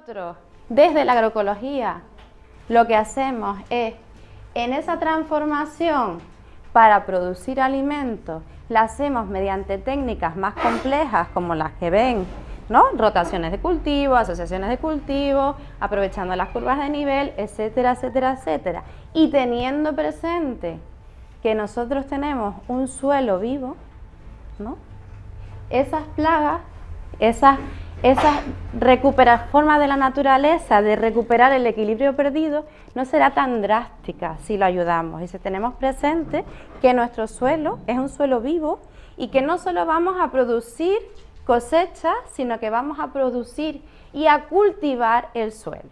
Nosotros, desde la agroecología, lo que hacemos es, en esa transformación para producir alimentos, la hacemos mediante técnicas más complejas como las que ven, ¿no? Rotaciones de cultivo, asociaciones de cultivo, aprovechando las curvas de nivel, etcétera, etcétera, etcétera. Y teniendo presente que nosotros tenemos un suelo vivo, ¿no? Esas plagas, esas formas de la naturaleza de recuperar el equilibrio perdido no será tan drástica si lo ayudamos y si tenemos presente que nuestro suelo es un suelo vivo y que no solo vamos a producir cosechas, sino que vamos a producir y a cultivar el suelo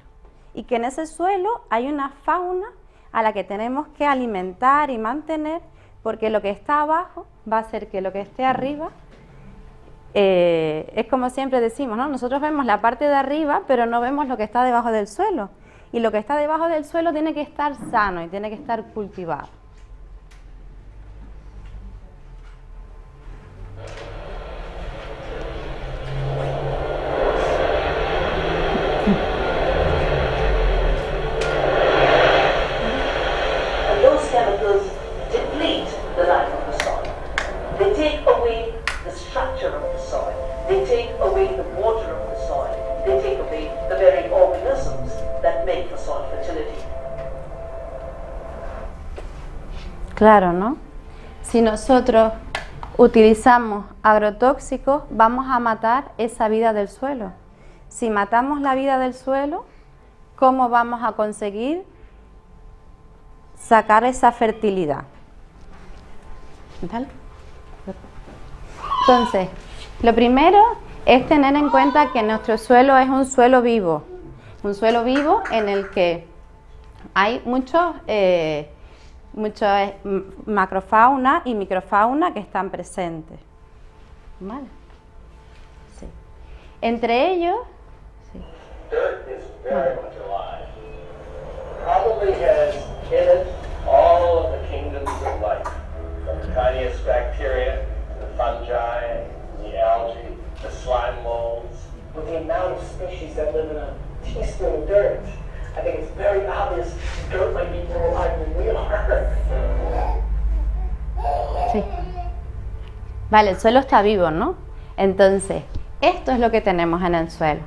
y que en ese suelo hay una fauna a la que tenemos que alimentar y mantener, porque lo que está abajo va a hacer que lo que esté arriba es como siempre decimos, ¿no? Nosotros vemos la parte de arriba, pero no vemos lo que está debajo del suelo. Y lo que está debajo del suelo tiene que estar sano y tiene que estar cultivado. And those chemicals deplete the life of the soil. They take away the structure of the soil. They take away the water of the soil. They take away the very organisms that make for soil fertility. Claro, ¿no? Si nosotros utilizamos agrotóxicos, vamos a matar esa vida del suelo. Si matamos la vida del suelo, ¿cómo vamos a conseguir sacar esa fertilidad? ¿Vale? Entonces, lo primero es tener en cuenta que nuestro suelo es un suelo vivo en el que hay mucha macrofauna y microfauna que están presentes. ¿Vale? Sí. Entre ellos, sí. Dirt is very much alive. Probably has in it all of the kingdoms of life, from the tiniest bacteria to the fungi, the algae, the slime molds. With the amount of species that live in a teaspoon of dirt, I think it's very obvious dirt might be more alive than we are. Sí. Vale, el suelo está vivo, ¿no? Entonces, esto es lo que tenemos en el suelo.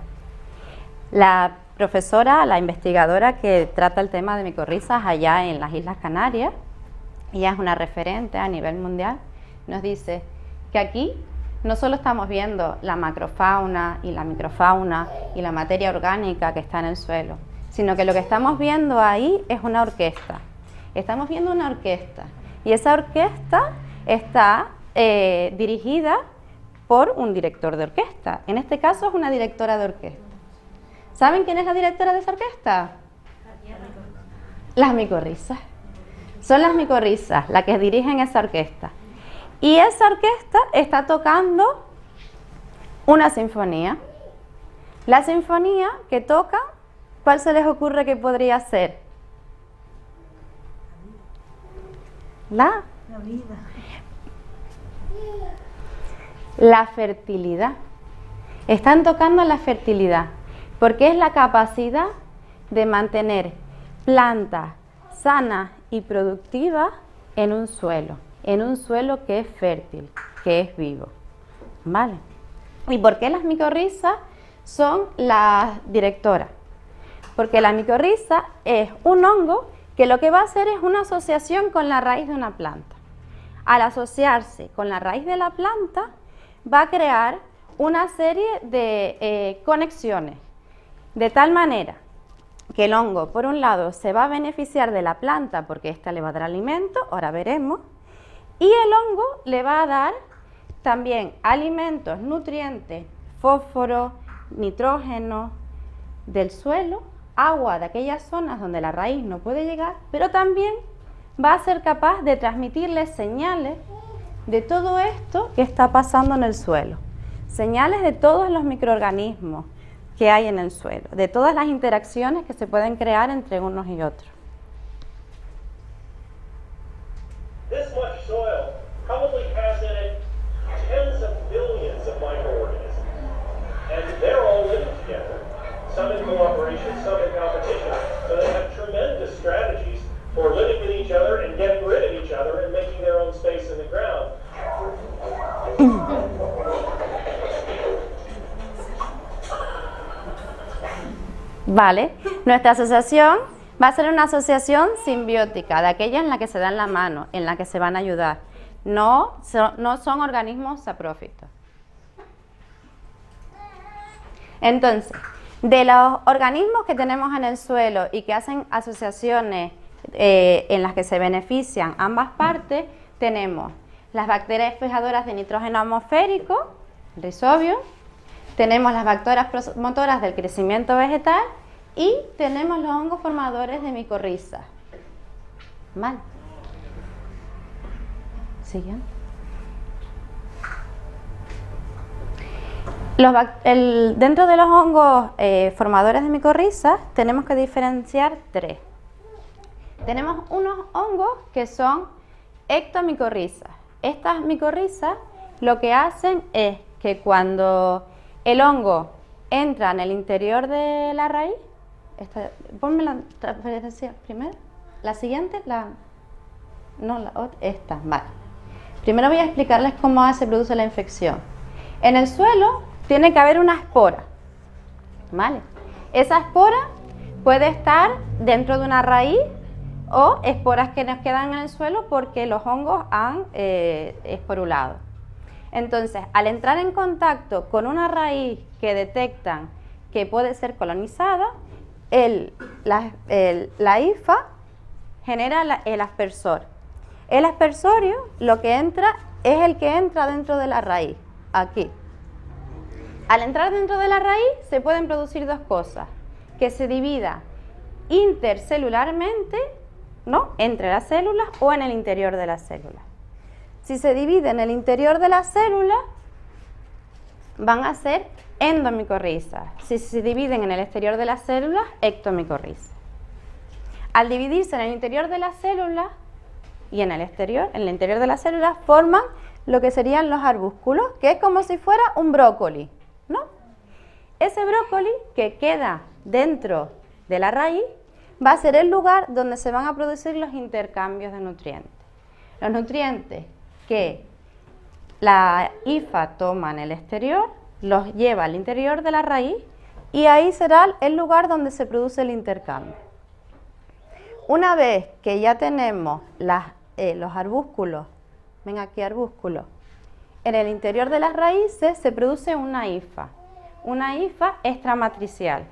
La profesora, la investigadora que trata el tema de micorrizas allá en las Islas Canarias, ella es una referente a nivel mundial, nos dice que aquí no solo estamos viendo la macrofauna y la microfauna y la materia orgánica que está en el suelo, sino que lo que estamos viendo ahí es una orquesta. Estamos viendo una orquesta y esa orquesta está dirigida por un director de orquesta. En este caso es una directora de orquesta. ¿Saben quién es la directora de esa orquesta? Las micorrizas. Son las micorrizas las que dirigen esa orquesta. Y esa orquesta está tocando una sinfonía. La sinfonía que toca, ¿cuál se les ocurre que podría ser? La vida. La fertilidad. Están tocando la fertilidad, porque es la capacidad de mantener plantas sanas y productivas en un suelo que es fértil, que es vivo. ¿Vale? ¿Y por qué las micorrizas son las directoras? Porque la micorriza es un hongo que lo que va a hacer es una asociación con la raíz de una planta. Al asociarse con la raíz de la planta, va a crear una serie de conexiones, de tal manera que el hongo, por un lado, se va a beneficiar de la planta porque ésta le va a dar alimento, ahora veremos, y el hongo le va a dar también alimentos, nutrientes, fósforo, nitrógeno del suelo, agua de aquellas zonas donde la raíz no puede llegar, pero también va a ser capaz de transmitirle señales de todo esto que está pasando en el suelo, señales de todos los microorganismos que hay en el suelo, de todas las interacciones que se pueden crear entre unos y otros. This much soil probably has in it tens of billions of microorganisms. And they're all living together, some in cooperation, some in competition. So they have tremendous strategies for living with each other and getting rid of each other and making their own space in the ground. Vale, nuestra asociación va a ser una asociación simbiótica, de aquella en la que se dan la mano, en la que se van a ayudar. No son organismos saprófitos. Entonces, de los organismos que tenemos en el suelo y que hacen asociaciones en las que se benefician ambas partes, tenemos las bacterias fijadoras de nitrógeno atmosférico, rizobio, tenemos las bacterias promotoras del crecimiento vegetal y tenemos los hongos formadores de micorrizas. ¿Vale? Siguiente. Dentro de los hongos formadores de micorrizas tenemos que diferenciar tres. Tenemos unos hongos que son ectomicorrizas. Estas micorrizas lo que hacen es que cuando el hongo entra en el interior de la raíz, ponme la transferencia primero, la siguiente, esta, vale. Primero voy a explicarles cómo se produce la infección. En el suelo tiene que haber una espora, ¿vale? Esa espora puede estar dentro de una raíz o esporas que nos quedan en el suelo porque los hongos han esporulado. Entonces, al entrar en contacto con una raíz que detectan que puede ser colonizada, la hifa genera el aspersor. El aspersorio lo que entra es el que entra dentro de la raíz, aquí. Al entrar dentro de la raíz se pueden producir dos cosas, que se divida intercelularmente, ¿no?, entre las células o en el interior de las células. Si se divide en el interior de la célula, van a ser endomicorrizas. Si se dividen en el exterior de las células, ectomicorrizas. Al dividirse en el interior de las células y en el interior de las células, forman lo que serían los arbúsculos, que es como si fuera un brócoli, ¿no? Ese brócoli que queda dentro de la raíz va a ser el lugar donde se van a producir los intercambios de nutrientes. Los nutrientes que la hifa toma en el exterior, los lleva al interior de la raíz y ahí será el lugar donde se produce el intercambio. Una vez que ya tenemos los arbúsculos, ven aquí arbúsculos, en el interior de las raíces se produce una hifa extramatricial.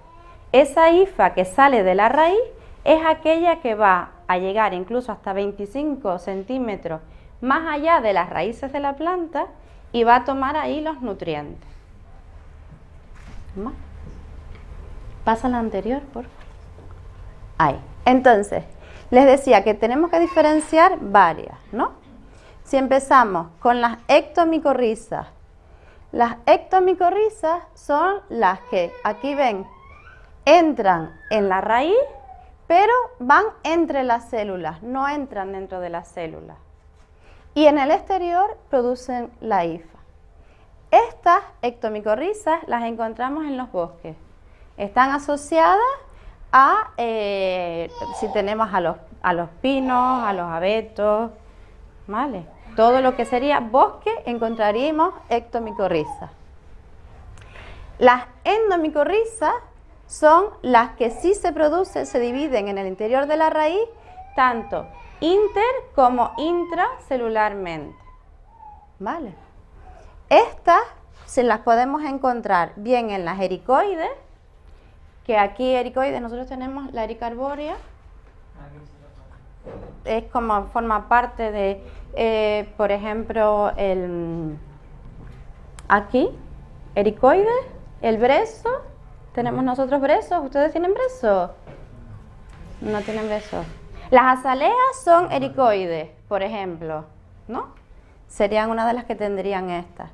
Esa hifa que sale de la raíz es aquella que va a llegar incluso hasta 25 centímetros más allá de las raíces de la planta y va a tomar ahí los nutrientes. ¿Más? Pasa la anterior, por favor. Ahí. Entonces, les decía que tenemos que diferenciar varias, ¿no? Si empezamos con las ectomicorrizas. Las ectomicorrizas son las que, aquí ven, entran en la raíz, pero van entre las células, no entran dentro de las células. Y en el exterior producen la hifa. Estas ectomicorrizas las encontramos en los bosques. Están asociadas a, si tenemos a los pinos, a los abetos, ¿vale? Todo lo que sería bosque encontraríamos ectomicorrizas. Las endomicorrizas son las que sí se producen, se dividen en el interior de la raíz, tanto inter como intracelularmente, ¿vale? Estas se las podemos encontrar bien en las ericoides, que aquí ericoides nosotros tenemos la erica arbórea, es como forma parte de, por ejemplo, aquí, ericoides, el brezo, tenemos nosotros brezos. ¿Ustedes tienen brezos? No tienen brezos. Las azaleas son ericoides, por ejemplo, ¿no? Serían una de las que tendrían estas.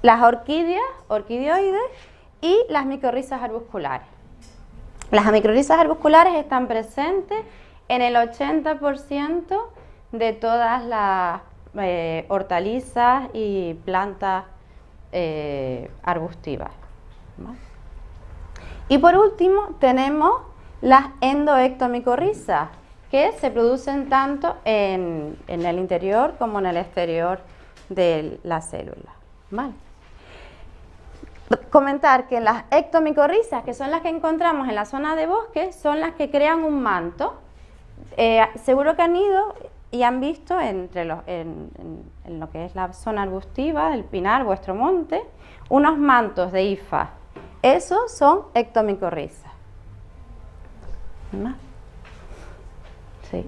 Las orquídeas, orquidioides y las micorrizas arbusculares. Las micorrizas arbusculares están presentes en el 80% de todas las hortalizas y plantas arbustivas, ¿vale? Y por último tenemos las endoectomicorrizas, que se producen tanto en el interior como en el exterior de la célula. ¿Vale? Comentar que las ectomicorrizas, que son las que encontramos en la zona de bosque, son las que crean un manto. Seguro que han ido y han visto en lo que es la zona arbustiva del pinar, vuestro monte, unos mantos de hifas. Esos son ectomicorrizas. ¿Más? Sí.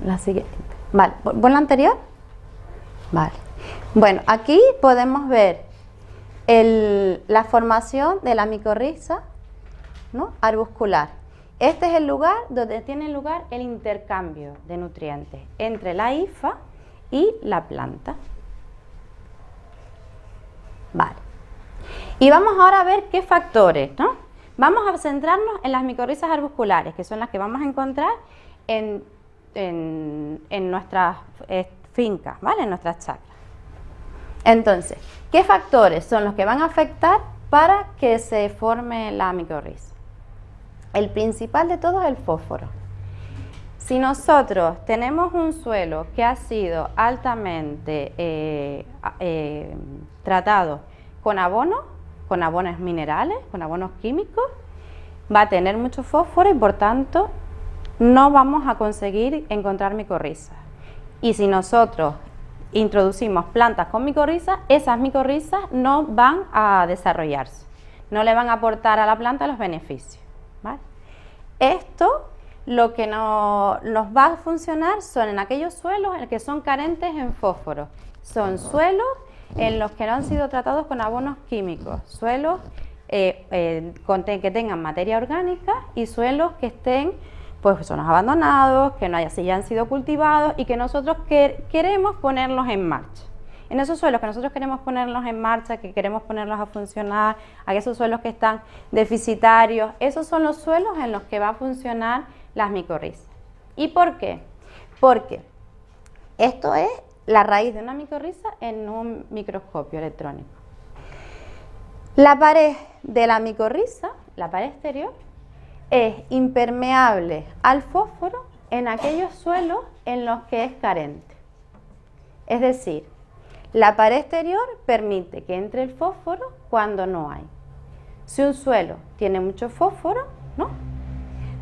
La siguiente. Vale, ¿pon la anterior? Vale. Bueno, aquí podemos ver la formación de la micorriza, ¿no?, arbuscular. Este es el lugar donde tiene lugar el intercambio de nutrientes entre la hifa y la planta. Vale. Y vamos ahora a ver qué factores, ¿no? Vamos a centrarnos en las micorrizas arbusculares, que son las que vamos a encontrar en nuestras fincas, ¿vale? En nuestras chacras. Entonces, ¿qué factores son los que van a afectar para que se forme la micorriza? El principal de todos es el fósforo. Si nosotros tenemos un suelo que ha sido altamente tratado con abonos minerales, con abonos químicos, va a tener mucho fósforo y por tanto no vamos a conseguir encontrar micorrizas. Y si nosotros introducimos plantas con micorrizas, esas micorrizas no van a desarrollarse, no le van a aportar a la planta los beneficios, ¿vale? Esto lo que nos va a funcionar son en aquellos suelos en los que son carentes en fósforo. Son suelos en los que no han sido tratados con abonos químicos, suelos que tengan materia orgánica y suelos que estén, pues, zonas abandonados, que no hayan sido cultivados y que nosotros queremos ponerlos en marcha. En esos suelos que nosotros queremos ponerlos en marcha, que queremos ponerlos a funcionar, a esos suelos que están deficitarios, esos son los suelos en los que va a funcionar las micorrizas. ¿Y por qué? Porque esto es la raíz de una micorriza en un microscopio electrónico. La pared de la micorriza, la pared exterior, es impermeable al fósforo en aquellos suelos en los que es carente. Es decir, la pared exterior permite que entre el fósforo cuando no hay. Si un suelo tiene mucho fósforo,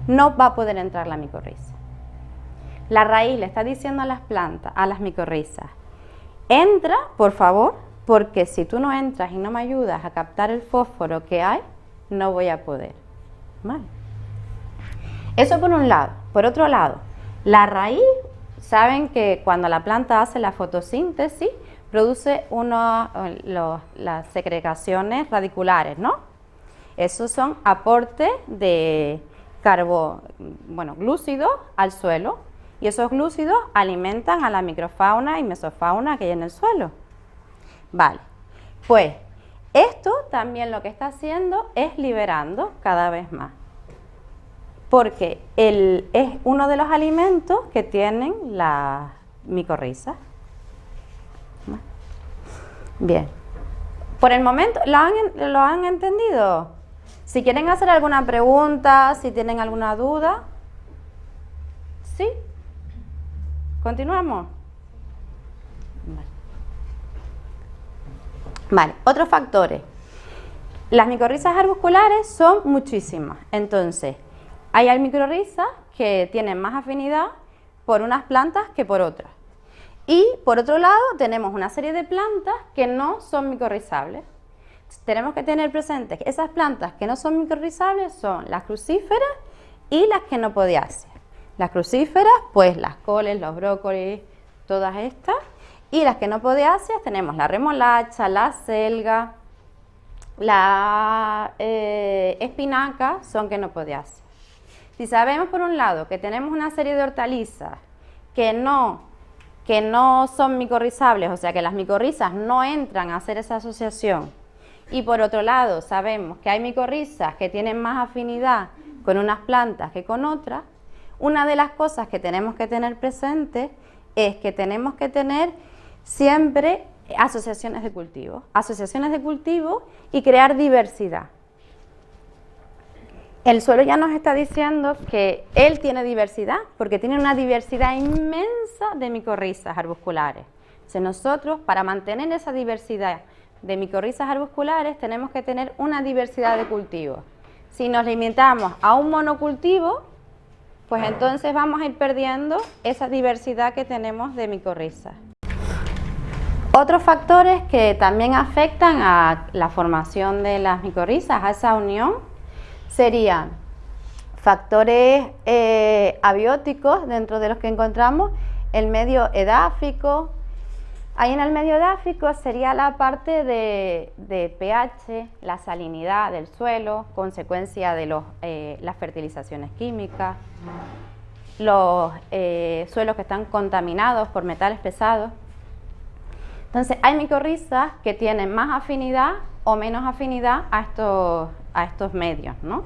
no va a poder entrar la micorriza. La raíz le está diciendo a las plantas, a las micorrizas, entra, por favor, porque si tú no entras y no me ayudas a captar el fósforo que hay, no voy a poder. ¿Vale? Eso por un lado. Por otro lado, la raíz, saben que cuando la planta hace la fotosíntesis, produce las segregaciones radiculares, ¿no? Esos son aportes de glúcidos al suelo, y esos glúcidos alimentan a la microfauna y mesofauna que hay en el suelo. Vale, pues esto también lo que está haciendo es liberando cada vez más, porque es uno de los alimentos que tienen las micorrizas. Bien, por el momento, ¿lo han entendido? Si quieren hacer alguna pregunta, si tienen alguna duda. ¿Sí? ¿Continuamos? Vale, otros factores. Las micorrizas arbusculares son muchísimas. Entonces, hay micorrizas que tienen más afinidad por unas plantas que por otras. Y por otro lado tenemos una serie de plantas que no son micorrizables. Tenemos que tener presente que esas plantas que no son micorrizables son las crucíferas y las quenopodiáceas. Las crucíferas, pues las coles, los brócolis, todas estas. Y las quenopodiáceas tenemos la remolacha, la selga, la espinaca, son quenopodiáceas. Si sabemos por un lado que tenemos una serie de hortalizas que no son micorrizables, o sea que las micorrizas no entran a hacer esa asociación, y por otro lado sabemos que hay micorrizas que tienen más afinidad con unas plantas que con otras, una de las cosas que tenemos que tener presente es que tenemos que tener siempre asociaciones de cultivo y crear diversidad. El suelo ya nos está diciendo que él tiene diversidad, porque tiene una diversidad inmensa de micorrizas arbusculares. Entonces nosotros, para mantener esa diversidad de micorrizas arbusculares, tenemos que tener una diversidad de cultivos. Si nos limitamos a un monocultivo, pues entonces vamos a ir perdiendo esa diversidad que tenemos de micorrizas. Otros factores que también afectan a la formación de las micorrizas, a esa unión, serían factores abióticos, dentro de los que encontramos el medio edáfico. Ahí en el medio edáfico sería la parte de pH, la salinidad del suelo, consecuencia de las fertilizaciones químicas, los suelos que están contaminados por metales pesados. Entonces hay micorrizas que tienen más afinidad o menos afinidad a estos medios, ¿no?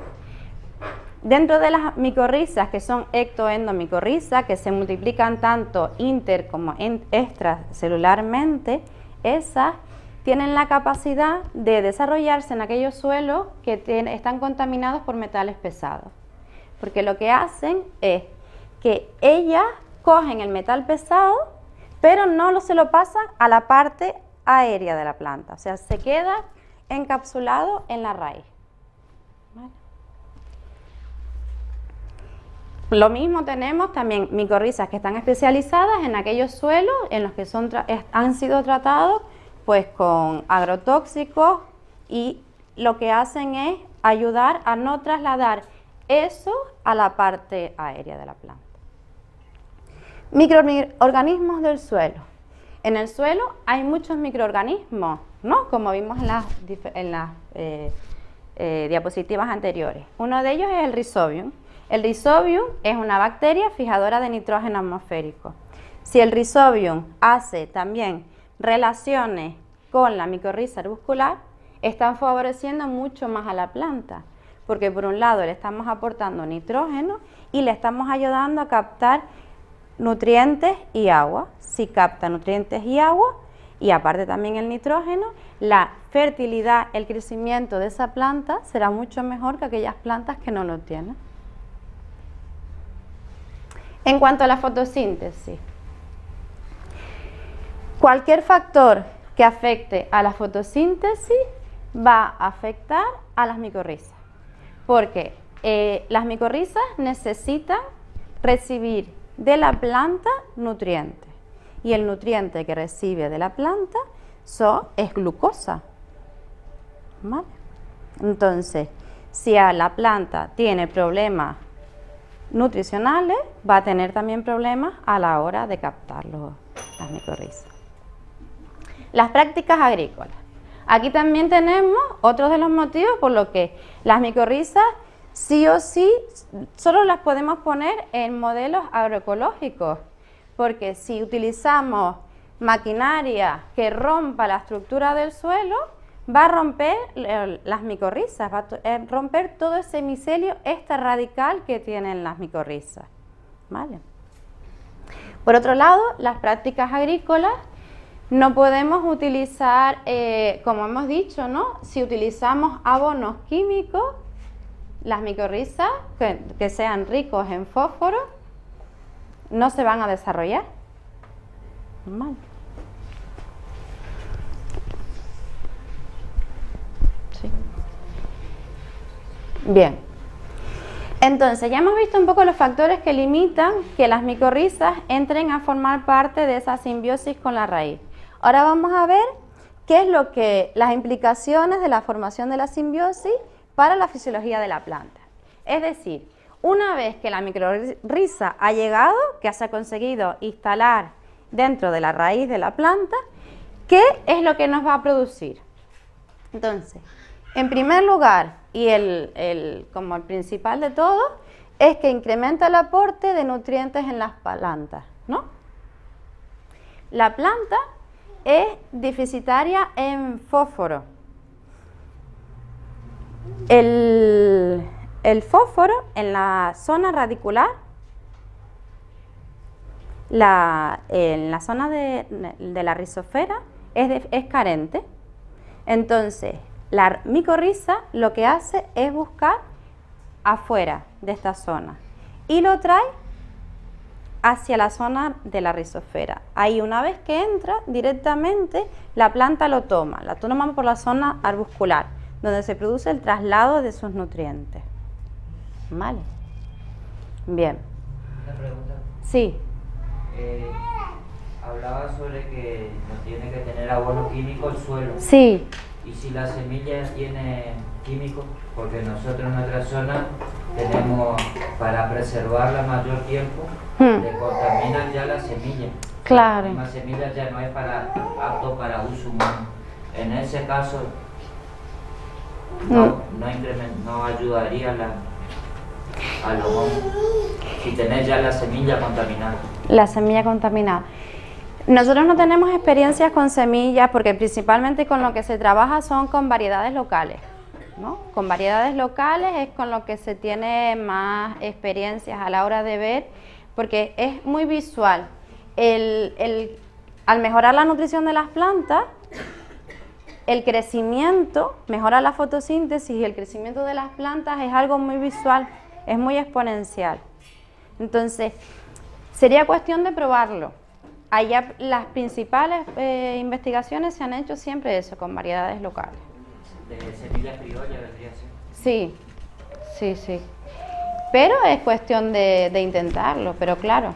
Dentro de las micorrizas que son ectoendomicorrizas, que se multiplican tanto inter como extracelularmente, esas tienen la capacidad de desarrollarse en aquellos suelos que están contaminados por metales pesados. Porque lo que hacen es que ellas cogen el metal pesado, pero no se lo pasan a la parte aérea de la planta, o sea, se queda encapsulado en la raíz. ¿Vale? Lo mismo tenemos también micorrizas que están especializadas en aquellos suelos en los que han sido tratados pues con agrotóxicos, y lo que hacen es ayudar a no trasladar eso a la parte aérea de la planta. Microorganismos del suelo. En el suelo hay muchos microorganismos, ¿no? Como vimos en las diapositivas anteriores. Uno de ellos es el Rhizobium. El Rhizobium es una bacteria fijadora de nitrógeno atmosférico. Si el Rhizobium hace también relaciones con la micorriza arbuscular, están favoreciendo mucho más a la planta, porque por un lado le estamos aportando nitrógeno y le estamos ayudando a captar nutrientes y agua. Si capta nutrientes y agua, y aparte también el nitrógeno, la fertilidad, el crecimiento de esa planta será mucho mejor que aquellas plantas que no lo tienen. En cuanto a la fotosíntesis, cualquier factor que afecte a la fotosíntesis va a afectar a las micorrizas, porque las micorrizas necesitan recibir de la planta nutrientes, y el nutriente que recibe de la planta es glucosa. ¿Vale? Entonces, si a la planta tiene problemas nutricionales, va a tener también problemas a la hora de captar las micorrizas. Las prácticas agrícolas. Aquí también tenemos otro de los motivos por los que las micorrizas sí o sí solo las podemos poner en modelos agroecológicos, porque si utilizamos maquinaria que rompa la estructura del suelo, va a romper las micorrizas, va a romper todo ese micelio radical que tienen las micorrizas. ¿Vale? Por otro lado, las prácticas agrícolas no podemos utilizar, como hemos dicho, ¿no? Si utilizamos abonos químicos, las micorrizas que sean ricos en fósforo no se van a desarrollar. ¿Vale? Sí. Bien. Entonces, ya hemos visto un poco los factores que limitan que las micorrizas entren a formar parte de esa simbiosis con la raíz. Ahora vamos a ver qué es las implicaciones de la formación de la simbiosis para la fisiología de la planta. Es decir, una vez que la micorriza ha llegado, que se ha conseguido instalar dentro de la raíz de la planta, ¿qué es lo que nos va a producir? Entonces, en primer lugar, y como el principal de todo, es que incrementa el aporte de nutrientes en las plantas, ¿no? La planta es deficitaria en fósforo. El fósforo en la zona radicular, en la zona de la rizosfera, es carente. Entonces, la micorriza lo que hace es buscar afuera de esta zona y lo trae hacia la zona de la rizosfera. Ahí una vez que entra, directamente la planta lo toma por la zona arbuscular, donde se produce el traslado de sus nutrientes. ¿Vale? Bien. Una pregunta. Sí. Hablaba sobre que no tiene que tener abono químico el suelo. Sí. ¿Y si la semilla tiene químicos? Porque nosotros en nuestra zona tenemos, para preservarla mayor tiempo, le contaminan ya la semilla. Claro. La semilla ya no es apto para uso humano. En ese caso, no ayudaría a los hongos si tenés ya la semilla contaminada. La semilla contaminada. Nosotros no tenemos experiencias con semillas porque principalmente con lo que se trabaja son con variedades locales, ¿no? Con variedades locales es con lo que se tiene más experiencias a la hora de ver, porque es muy visual. Al mejorar la nutrición de las plantas, el crecimiento, mejora la fotosíntesis y el crecimiento de las plantas es algo muy visual, es muy exponencial. Entonces, sería cuestión de probarlo. Allá las principales investigaciones se han hecho siempre eso, con variedades locales. De semilla criolla vendría a ser. Sí, sí, sí. Pero es cuestión de intentarlo, pero claro.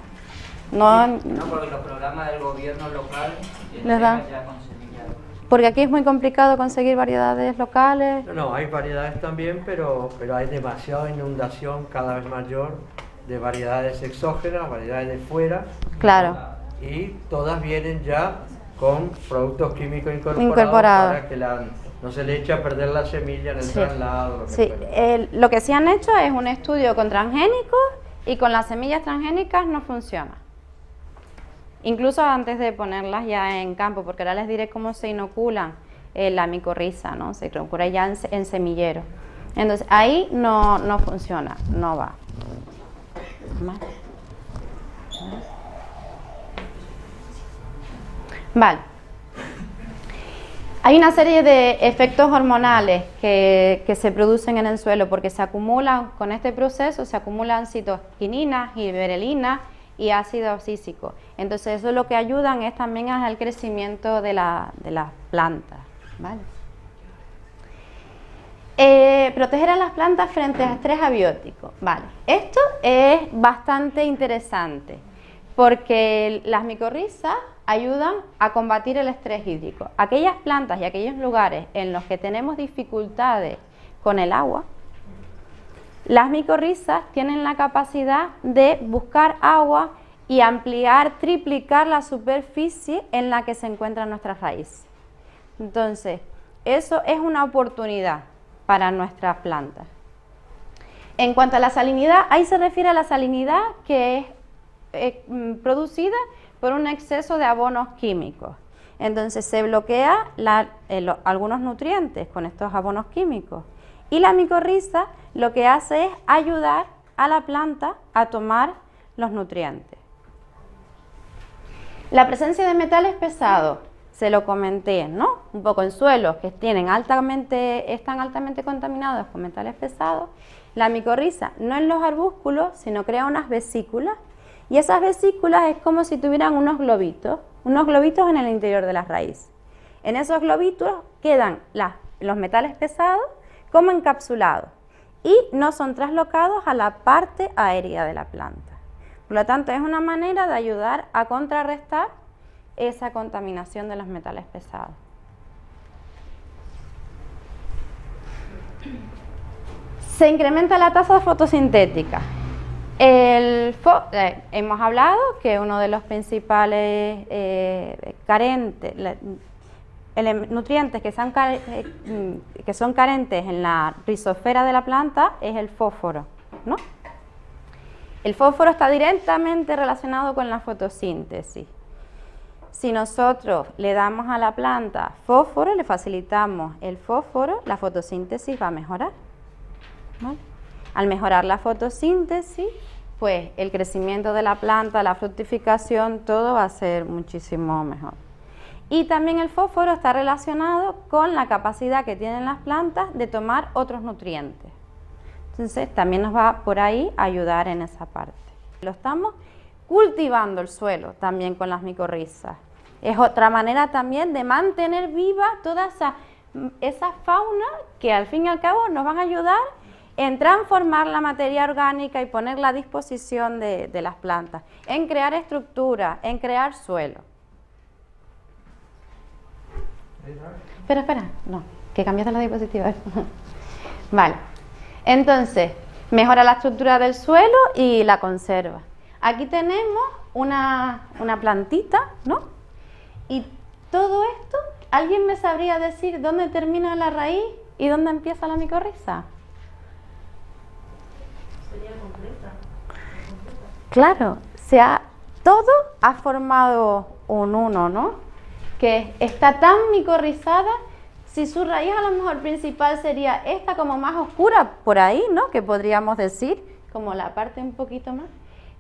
No, porque los programas del gobierno local les dan. ya con semilla. Porque aquí es muy complicado conseguir variedades locales. No, hay variedades también, pero hay demasiada inundación cada vez mayor de variedades exógenas, variedades de fuera. Claro. Y todas vienen ya con productos químicos Incorporados. para que no se le eche a perder la semilla en el traslado. Lo que sí han hecho es un estudio con transgénicos y con las semillas transgénicas no funciona. Incluso antes de ponerlas ya en campo, porque ahora les diré cómo se inoculan la micorriza, ¿no? Se inocula ya en semillero. Entonces ahí no funciona, no va. Vale. Hay una serie de efectos hormonales que se producen en el suelo porque se acumulan, con este proceso, se acumulan citoquininas, gibberelinas y ácido abscísico. Entonces eso lo que ayudan es también al crecimiento de las plantas. ¿Vale? Proteger a las plantas frente a estrés abiótico. Vale. Esto es bastante interesante porque las micorrizas ayudan a combatir el estrés hídrico. Aquellas plantas y aquellos lugares en los que tenemos dificultades con el agua, las micorrizas tienen la capacidad de buscar agua y ampliar, triplicar la superficie en la que se encuentra nuestra raíz. Entonces, eso es una oportunidad para nuestras plantas. En cuanto a la salinidad, ahí se refiere a la salinidad que es producida por un exceso de abonos químicos. Entonces se bloquea algunos nutrientes con estos abonos químicos y la micorriza lo que hace es ayudar a la planta a tomar los nutrientes. La presencia de metales pesados, se lo comenté, ¿no? Un poco en suelos que están altamente contaminados con metales pesados. La micorriza no en los arbúsculos, sino crea unas vesículas. Y esas vesículas es como si tuvieran unos globitos en el interior de las raíces. En esos globitos quedan los metales pesados como encapsulados y no son traslocados a la parte aérea de la planta. Por lo tanto, es una manera de ayudar a contrarrestar esa contaminación de los metales pesados. Se incrementa la tasa fotosintética. Hemos hablado que uno de los principales nutrientes que son carentes en la rizosfera de la planta es el fósforo, ¿no? El fósforo está directamente relacionado con la fotosíntesis. Si nosotros le damos a la planta fósforo, le facilitamos el fósforo, la fotosíntesis va a mejorar, ¿vale? Al mejorar la fotosíntesis, pues el crecimiento de la planta, la fructificación, todo va a ser muchísimo mejor. Y también el fósforo está relacionado con la capacidad que tienen las plantas de tomar otros nutrientes. Entonces también nos va por ahí a ayudar en esa parte. Lo estamos cultivando el suelo también con las micorrizas. Es otra manera también de mantener viva toda esa fauna que al fin y al cabo nos van a ayudar en transformar la materia orgánica y ponerla a disposición de las plantas, en crear estructura, en crear suelo. Espera, no, que cambiaste la diapositiva. Vale, entonces, mejora la estructura del suelo y la conserva. Aquí tenemos una plantita, ¿no? Y todo esto, ¿alguien me sabría decir dónde termina la raíz y dónde empieza la micorriza? Sería completa. Claro, todo ha formado un uno, ¿no? Que está tan micorrizada, si su raíz a lo mejor principal sería esta como más oscura por ahí, ¿no? Que podríamos decir, como la parte un poquito más.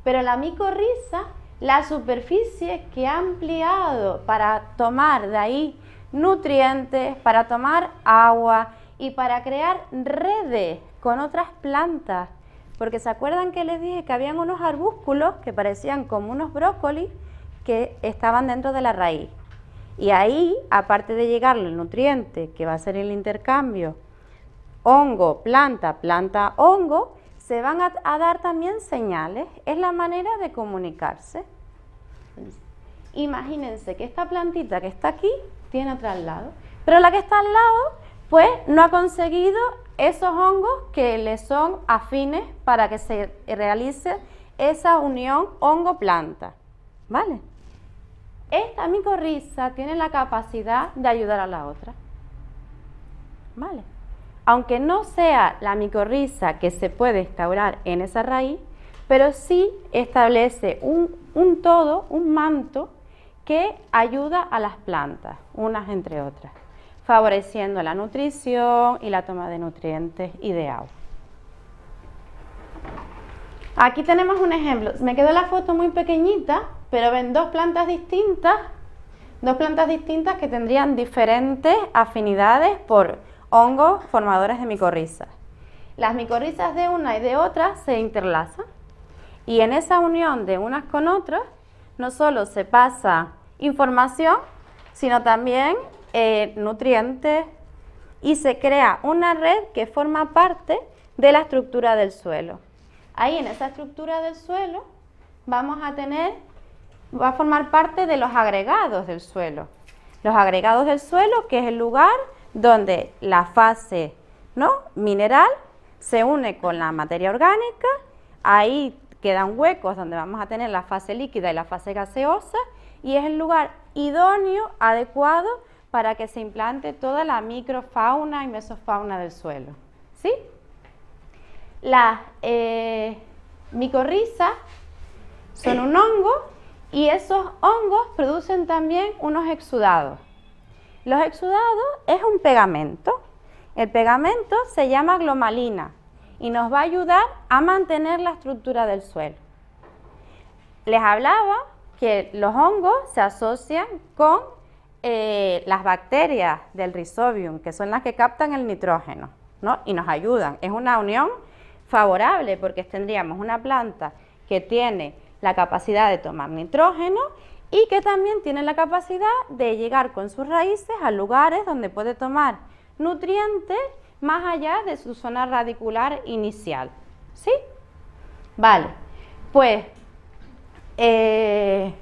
Pero la micorriza, la superficie que ha ampliado para tomar de ahí nutrientes, para tomar agua y para crear redes con otras plantas. Porque ¿se acuerdan que les dije que habían unos arbúsculos que parecían como unos brócolis que estaban dentro de la raíz? Y ahí, aparte de llegarle el nutriente, que va a ser el intercambio hongo, planta, planta, hongo, se van a dar también señales. Es la manera de comunicarse. Imagínense que esta plantita que está aquí tiene otra al lado, pero la que está al lado, pues no ha conseguido esos hongos que le son afines para que se realice esa unión hongo-planta, ¿vale? Esta micorriza tiene la capacidad de ayudar a la otra, ¿vale? Aunque no sea la micorriza que se puede instaurar en esa raíz, pero sí establece un todo, un manto que ayuda a las plantas, unas entre otras, favoreciendo la nutrición y la toma de nutrientes y de agua. Aquí tenemos un ejemplo. Me quedó la foto muy pequeñita, pero ven dos plantas distintas que tendrían diferentes afinidades por hongos formadores de micorrizas. Las micorrizas de una y de otra se interlazan y en esa unión de unas con otras no solo se pasa información, sino también nutrientes y se crea una red que forma parte de la estructura del suelo. Ahí en esa estructura del suelo va a formar parte de los agregados del suelo. Los agregados del suelo, que es el lugar donde la fase, ¿no?, mineral se une con la materia orgánica. Ahí quedan huecos donde vamos a tener la fase líquida y la fase gaseosa y es el lugar idóneo, adecuado para que se implante toda la microfauna y mesofauna del suelo, ¿sí? Las micorrizas son un hongo y esos hongos producen también unos exudados. Los exudados es un pegamento. El pegamento se llama glomalina y nos va a ayudar a mantener la estructura del suelo. Les hablaba que los hongos se asocian con las bacterias del Rhizobium, que son las que captan el nitrógeno, ¿no?, y nos ayudan. Es una unión favorable porque tendríamos una planta que tiene la capacidad de tomar nitrógeno y que también tiene la capacidad de llegar con sus raíces a lugares donde puede tomar nutrientes más allá de su zona radicular inicial, ¿sí? Vale, pues el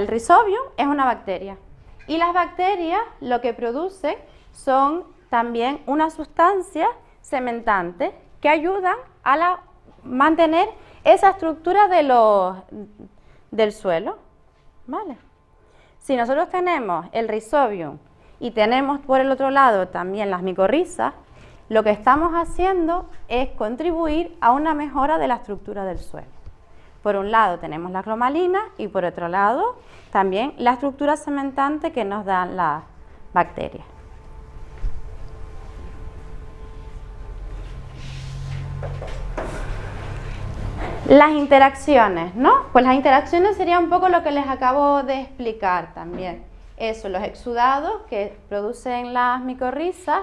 Rhizobium es una bacteria y las bacterias lo que producen son también unas sustancias cementantes que ayudan a mantener esa estructura del suelo, ¿vale? Si nosotros tenemos el Rhizobium y tenemos por el otro lado también las micorrizas, lo que estamos haciendo es contribuir a una mejora de la estructura del suelo. Por un lado tenemos la glomalina y por otro lado también la estructura cementante que nos dan las bacterias. Las interacciones, ¿no? Pues las interacciones sería un poco lo que les acabo de explicar también. Eso, los exudados que producen las micorrizas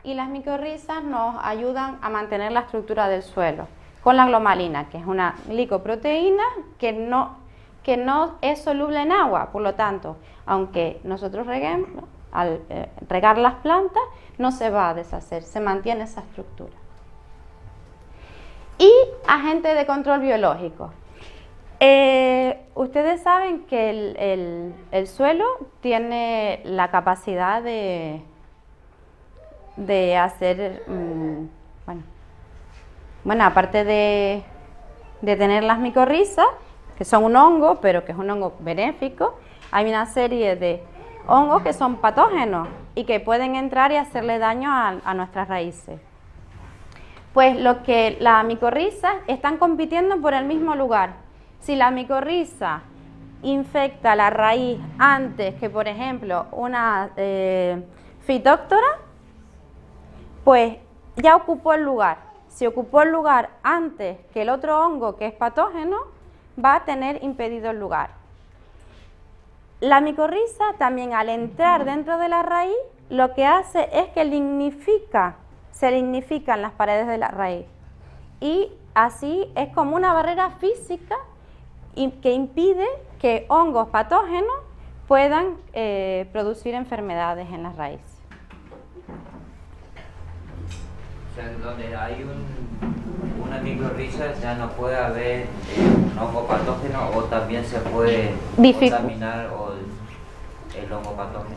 y las micorrizas nos ayudan a mantener la estructura del suelo con la glomalina, que es una glicoproteína que no es soluble en agua. Por lo tanto, aunque nosotros reguemos, al regar las plantas, no se va a deshacer, se mantiene esa estructura. Y agentes de control biológico. Ustedes saben que el suelo tiene la capacidad de hacer, bueno, aparte de tener las micorrizas, que son un hongo, pero que es un hongo benéfico, hay una serie de hongos que son patógenos y que pueden entrar y hacerle daño a nuestras raíces. Pues lo que las micorrizas están compitiendo por el mismo lugar. Si la micorriza infecta la raíz antes que, por ejemplo, una fitóctora, pues ya ocupó el lugar. Si ocupó el lugar antes que el otro hongo que es patógeno, va a tener impedido el lugar. La micorriza también, al entrar dentro de la raíz, lo que hace es que se lignifican las paredes de la raíz. Y así es como una barrera física que impide que hongos patógenos puedan producir enfermedades en las raíces. O sea, donde hay una micorriza ya no puede haber un hongo patógeno, o también se puede contaminar el hongo patógeno.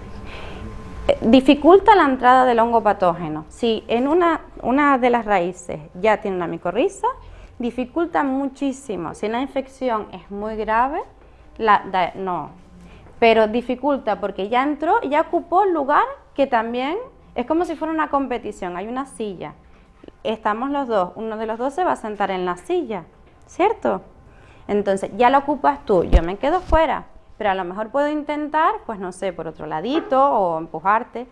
Dificulta la entrada del hongo patógeno. Si en una de las raíces ya tiene una micorriza, dificulta muchísimo. Si la infección es muy grave, no. Pero dificulta porque ya entró, ya ocupó el lugar, que también es como si fuera una competición. Hay una silla. Estamos los dos, uno de los dos se va a sentar en la silla, ¿cierto? Entonces ya la ocupas tú, yo me quedo fuera, pero a lo mejor puedo intentar, pues no sé, por otro ladito o empujarte,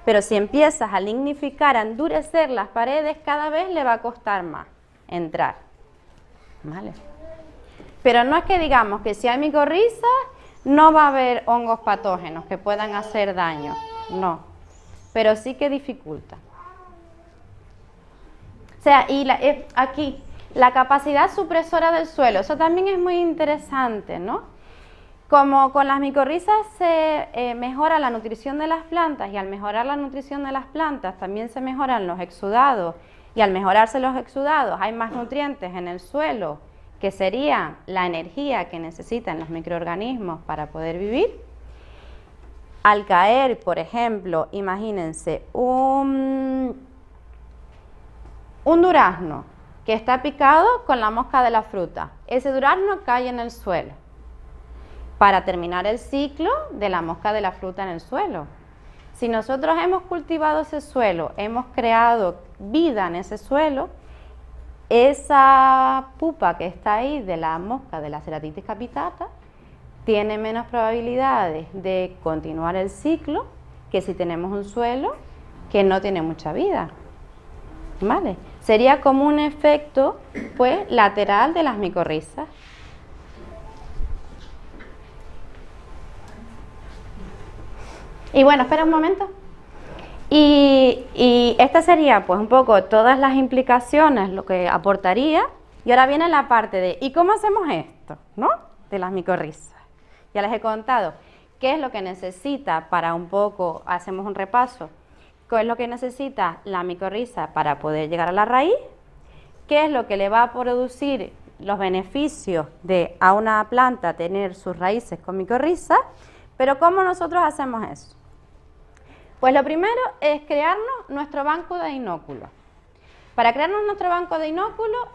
pero si empiezas a lignificar, a endurecer las paredes, cada vez le va a costar más entrar, ¿vale? Pero no es que digamos que si hay micorriza no va a haber hongos patógenos que puedan hacer daño, no, pero sí que dificulta. O sea, y aquí, la capacidad supresora del suelo, eso también es muy interesante, ¿no? Como con las micorrizas se mejora la nutrición de las plantas, y al mejorar la nutrición de las plantas también se mejoran los exudados, y al mejorarse los exudados hay más nutrientes en el suelo, que sería la energía que necesitan los microorganismos para poder vivir. Al caer, por ejemplo, imagínense un durazno que está picado con la mosca de la fruta. Ese durazno cae en el suelo para terminar el ciclo de la mosca de la fruta en el suelo. Si nosotros hemos cultivado ese suelo, hemos creado vida en ese suelo, esa pupa que está ahí de la mosca de la Ceratitis capitata tiene menos probabilidades de continuar el ciclo que si tenemos un suelo que no tiene mucha vida, ¿vale? Sería como un efecto, pues, lateral de las micorrizas. Y bueno, espera un momento. Y esta sería, pues, un poco todas las implicaciones, lo que aportaría. Y ahora viene la parte de, ¿y cómo hacemos esto, no? De las micorrizas. Ya les he contado qué es lo que necesita para un poco, hacemos un repaso. ¿Qué es lo que necesita la micorriza para poder llegar a la raíz? ¿Qué es lo que le va a producir los beneficios de a una planta tener sus raíces con micorriza? Pero ¿cómo nosotros hacemos eso? Pues lo primero es crearnos nuestro banco de inóculos. Para crearnos nuestro banco de inóculos,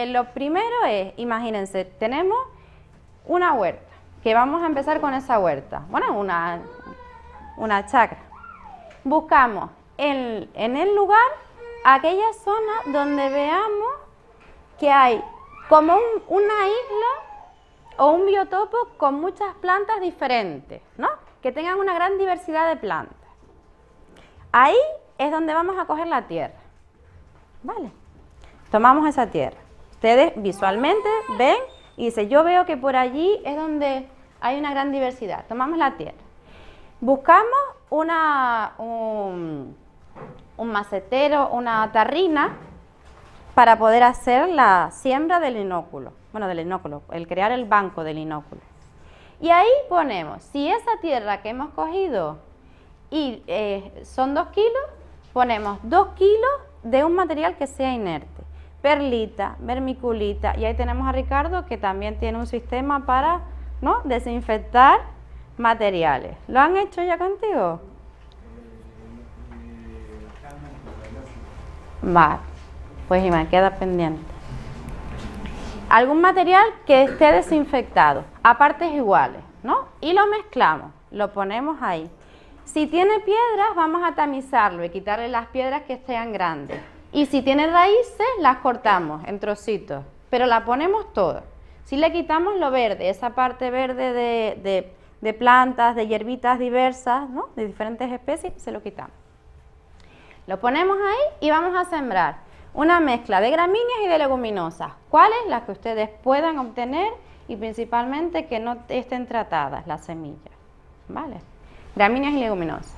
lo primero es, imagínense, tenemos una huerta, que vamos a empezar con esa huerta, bueno, una chacra. Buscamos en el lugar aquella zona donde veamos que hay como una isla o un biotopo con muchas plantas diferentes, ¿no? Que tengan una gran diversidad de plantas. Ahí es donde vamos a coger la tierra, ¿vale? Tomamos esa tierra. Ustedes visualmente ven y dicen, yo veo que por allí es donde hay una gran diversidad. Tomamos la tierra. Buscamos un un macetero, una tarrina, para poder hacer la siembra del inóculo. Bueno, del inóculo, el crear el banco del inóculo. Y ahí ponemos, si esa tierra que hemos cogido y son 2 kilos, ponemos 2 kilos de un material que sea inerte. Perlita, vermiculita, y ahí tenemos a Ricardo que también tiene un sistema para, ¿no?, desinfectar materiales. ¿Lo han hecho ya contigo? Vale, pues y me queda pendiente. Algún material que esté desinfectado, a partes iguales, ¿no? Y lo mezclamos, lo ponemos ahí. Si tiene piedras, vamos a tamizarlo y quitarle las piedras que sean grandes. Y si tiene raíces, las cortamos en trocitos, pero la ponemos toda. Si le quitamos lo verde, esa parte verde de plantas, de hierbitas diversas, ¿no?, de diferentes especies, se lo quitamos. Lo ponemos ahí y vamos a sembrar una mezcla de gramíneas y de leguminosas. ¿Cuáles? Las que ustedes puedan obtener y principalmente que no estén tratadas las semillas, ¿vale? Gramíneas y leguminosas.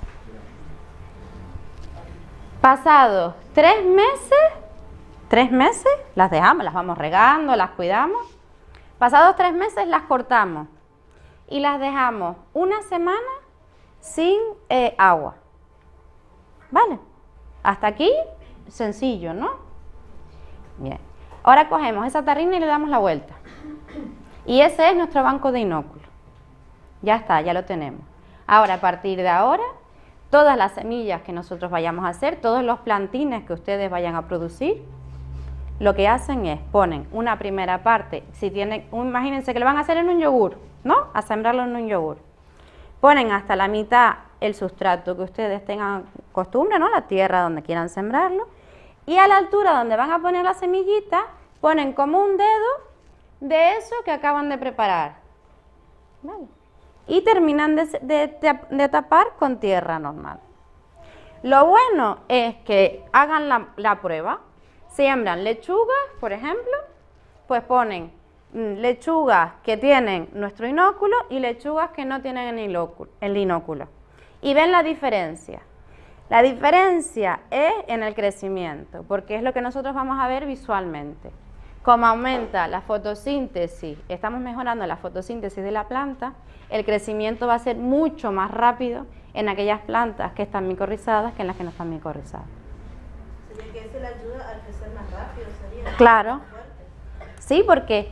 Pasados 3 meses, las dejamos, las vamos regando, las cuidamos. Pasados 3 meses las cortamos y las dejamos una semana sin agua, ¿vale? Hasta aquí, sencillo, ¿no? Bien. Ahora cogemos esa tarrina y le damos la vuelta. Y ese es nuestro banco de inóculo. Ya está, ya lo tenemos. Ahora, a partir de ahora, todas las semillas que nosotros vayamos a hacer, todos los plantines que ustedes vayan a producir, lo que hacen es, ponen una primera parte, si tienen, imagínense que lo van a hacer en un yogur, ¿no? A sembrarlo en un yogur. Ponen hasta la mitad el sustrato que ustedes tengan costumbre, ¿no?, la tierra donde quieran sembrarlo, y a la altura donde van a poner la semillita, ponen como un dedo de eso que acaban de preparar, ¿vale? Y terminan de tapar con tierra normal. Lo bueno es que hagan la prueba, siembran lechugas, por ejemplo, pues ponen lechugas que tienen nuestro inóculo y lechugas que no tienen el inóculo. Y ven la diferencia. La diferencia es en el crecimiento, porque es lo que nosotros vamos a ver visualmente. Como aumenta la fotosíntesis, estamos mejorando la fotosíntesis de la planta, el crecimiento va a ser mucho más rápido en aquellas plantas que están micorrizadas que en las que no están micorrizadas. Sería que eso le ayuda a crecer más rápido, sería. Claro. Sí, porque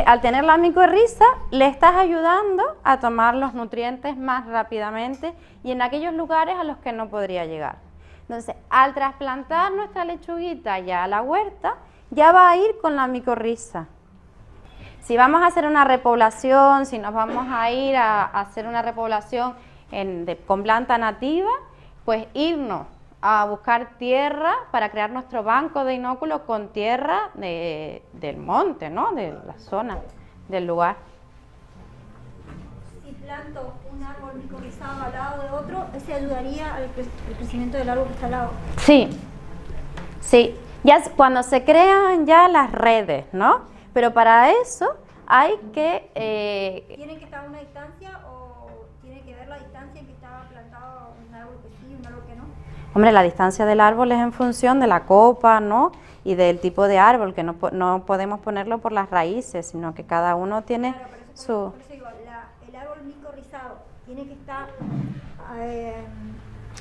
al tener la micorriza le estás ayudando a tomar los nutrientes más rápidamente y en aquellos lugares a los que no podría llegar. Entonces, al trasplantar nuestra lechuguita ya a la huerta, ya va a ir con la micorriza. Si vamos a hacer una repoblación, si nos vamos a ir a hacer una repoblación con planta nativa, pues irnos a buscar tierra para crear nuestro banco de inóculo con tierra del monte, ¿no?, de la zona, del lugar. Si planto un árbol micorrizado al lado de otro, ¿ese ayudaría al crecimiento del árbol que está al lado? Sí, sí. Ya cuando se crean ya las redes, ¿no? Pero para eso hay que... ¿Tienen que estar a una distancia o tiene que ver la distancia en que está plantado un árbol que sí y un árbol que no? Hombre, la distancia del árbol es en función de la copa, ¿no?, y del tipo de árbol, que no podemos ponerlo por las raíces, sino que cada uno tiene su... Por eso digo, el árbol micorrizado tiene que estar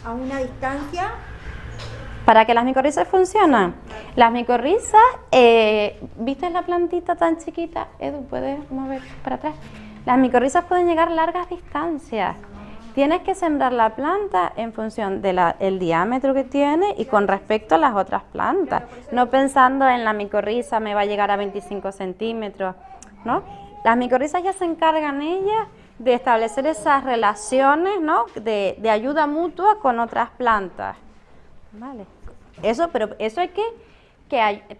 a una distancia. Para que las micorrizas funcionen. Las micorrizas, ¿viste la plantita tan chiquita? Edu, ¿puedes mover para atrás? Las micorrizas pueden llegar largas distancias. Tienes que sembrar la planta en función del diámetro que tiene y con respecto a las otras plantas. No pensando en la micorriza me va a llegar a 25 centímetros, ¿no? Las micorrizas ya se encargan ellas de establecer esas relaciones, ¿no?, de ayuda mutua con otras plantas. Vale. Pero eso hay que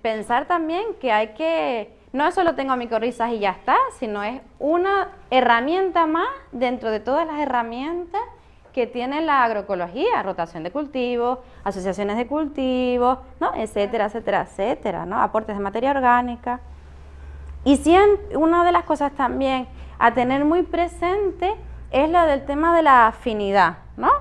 pensar también que hay que, no solo tengo micorrizas y ya está, sino es una herramienta más dentro de todas las herramientas que tiene la agroecología, rotación de cultivos, asociaciones de cultivos, ¿no?, etcétera, etcétera, etcétera, ¿no?, aportes de materia orgánica. Y una de las cosas también a tener muy presente es la del tema de la afinidad, ¿no?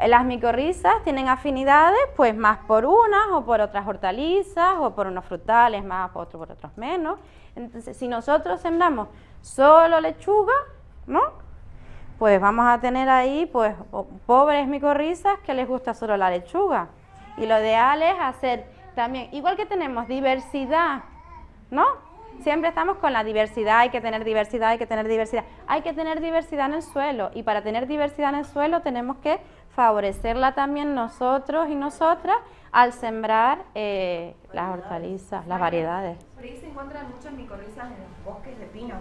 Las micorrizas tienen afinidades pues más por unas o por otras hortalizas o por unos frutales más, por otros menos. Entonces, si nosotros sembramos solo lechuga, ¿no? Pues vamos a tener ahí pues pobres micorrizas que les gusta solo la lechuga. Y lo ideal es hacer también, igual que tenemos diversidad, ¿no? Siempre estamos con la diversidad, hay que tener diversidad, hay que tener diversidad. Hay que tener diversidad en el suelo, y para tener diversidad en el suelo tenemos que favorecerla también nosotros y nosotras al sembrar las hortalizas, las variedades. Por ahí se encuentran muchas micorrizas en los bosques de pino.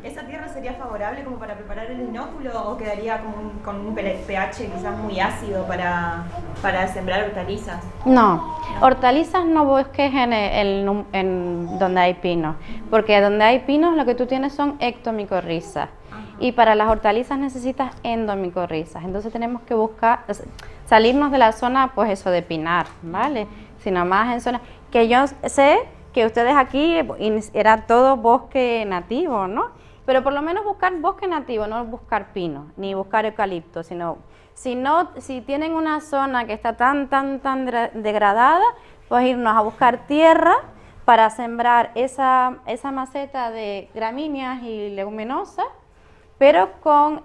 ¿Esa tierra sería favorable como para preparar el inóculo o quedaría como con un pH quizás muy ácido para sembrar hortalizas? No, hortalizas no busques en donde hay pinos, porque donde hay pinos lo que tú tienes son ectomicorrizas. Y para las hortalizas necesitas endomicorrizas, entonces tenemos que buscar, salirnos de la zona, pues eso de pinar, ¿vale? Sino más en zonas, que yo sé que ustedes aquí era todo bosque nativo, ¿no? Pero por lo menos buscar bosque nativo, no buscar pino, ni buscar eucalipto, sino, si tienen una zona que está tan degradada, pues irnos a buscar tierra para sembrar esa maceta de gramíneas y leguminosas, pero con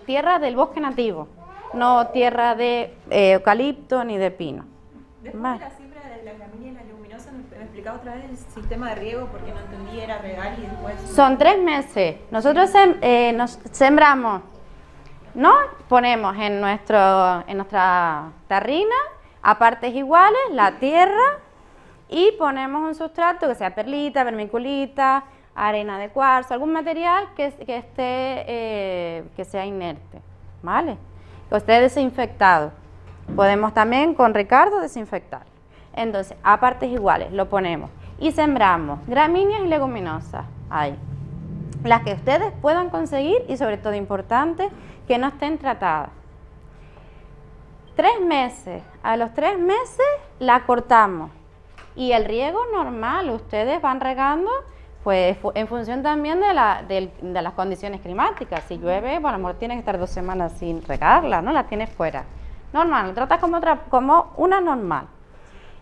tierra del bosque nativo, no tierra de eucalipto ni de pino. Después Vale. de la siembra de las gramíneas y las leguminosas, ¿me explicaba otra vez el sistema de riego? Porque no entendí, era regar y después... Son 3 meses. Nosotros nos sembramos, ¿no? Ponemos en nuestra tarrina, a partes iguales, la tierra, y ponemos un sustrato que sea perlita, vermiculita, arena de cuarzo, algún material que sea inerte, ¿vale? Que esté desinfectado. Podemos también con Ricardo desinfectar. Entonces, a partes iguales lo ponemos y sembramos gramíneas y leguminosas ahí. Las que ustedes puedan conseguir y sobre todo importante, que no estén tratadas. 3 meses, a los 3 meses la cortamos. Y el riego normal, ustedes van regando pues en función también de las condiciones climáticas. Si llueve, bueno, a lo mejor tienes que estar 2 semanas sin regarla, ¿no? La tienes fuera. Normal, lo tratas como una normal.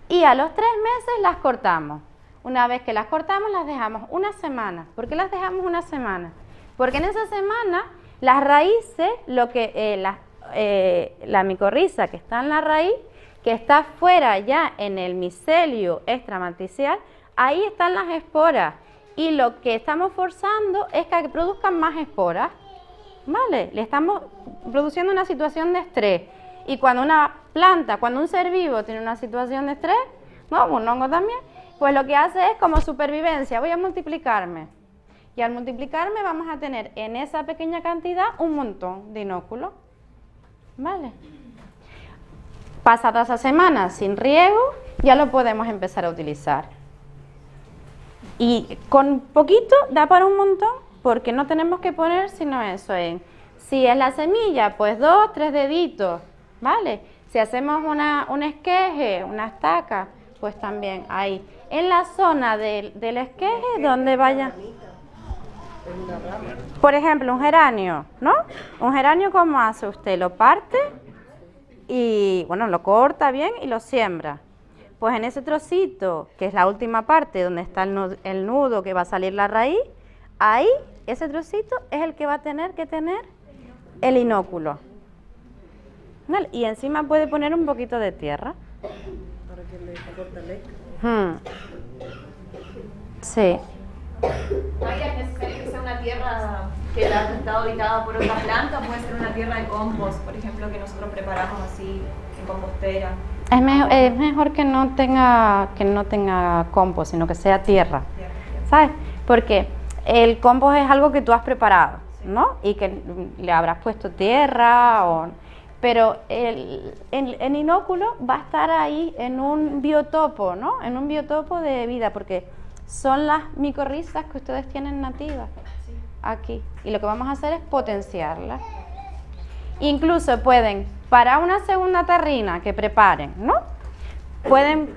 Y a los 3 meses las cortamos. Una vez que las cortamos, las dejamos una semana. ¿Por qué las dejamos una semana? Porque en esa semana las raíces, la micorriza que está en la raíz, que está fuera ya en el micelio extramatricial, ahí están las esporas. Y lo que estamos forzando es que produzcan más esporas, ¿vale? Le estamos produciendo una situación de estrés. Y cuando cuando un ser vivo tiene una situación de estrés, ¿no? Un hongo también, pues lo que hace es como supervivencia, voy a multiplicarme. Y al multiplicarme vamos a tener en esa pequeña cantidad un montón de inóculos, ¿vale? Pasada esa semana sin riego, ya lo podemos empezar a utilizar. Y con poquito da para un montón, porque no tenemos que poner sino eso si es la semilla, pues 2, 3 deditos, ¿vale? Si hacemos un esqueje, una estaca, pues también ahí. En la zona del esqueje, donde vaya, por ejemplo, un geranio, ¿no? Un geranio, ¿cómo hace usted? Lo parte y, bueno, lo corta bien y lo siembra. Pues en ese trocito, que es la última parte donde está el nudo que va a salir la raíz, ahí, ese trocito es el que va a tener que tener el inóculo. ¿Vale? Y encima puede poner un poquito de tierra. Para que le fortalezca. Sí. ¿No es necesario que sea una tierra que ha estado habitada por otra planta? Puede ser una tierra de compost, por ejemplo, que nosotros preparamos así en compostera. Es mejor que no tenga compost, sino que sea tierra, ¿sabes? Porque el compost es algo que tú has preparado, ¿no? Y que le habrás puesto tierra, pero el inóculo va a estar ahí en un biotopo, ¿no? En un biotopo de vida, porque son las micorrizas que ustedes tienen nativas aquí. Y lo que vamos a hacer es potenciarlas. Incluso pueden, para una segunda tarrina que preparen, ¿no? Pueden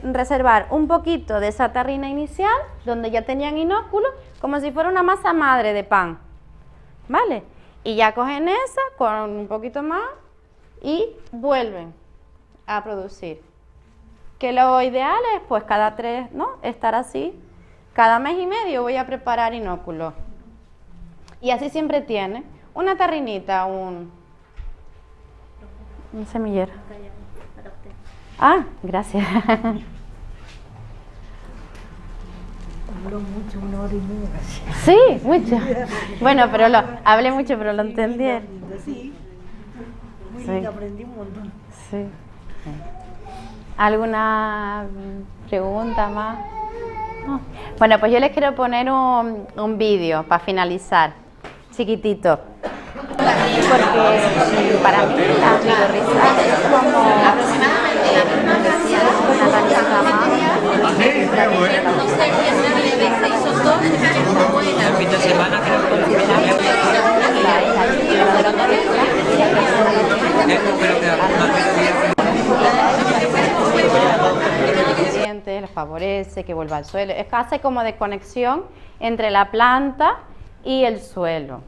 reservar un poquito de esa tarrina inicial, donde ya tenían inóculo, como si fuera una masa madre de pan, ¿vale? Y ya cogen esa con un poquito más y vuelven a producir. Que lo ideal es pues cada 3, ¿no? Estar así. Cada mes y medio voy a preparar inóculos. Y así siempre tiene una tarrinita, un semillero. Ah, gracias. Habló mucho, 1 hora y media. Sí, mucho. Bueno, pero hablé mucho, pero lo entendieron. Sí, muy Sí. linda, aprendí un montón. Sí. ¿Alguna pregunta más? No. Bueno, pues yo les quiero poner un vídeo para finalizar, chiquitito. Porque para mí la micorriza es como una galleta más. El fin de semana creo que les favorece que vuelva al suelo. Es casi como de conexión entre la planta y el suelo.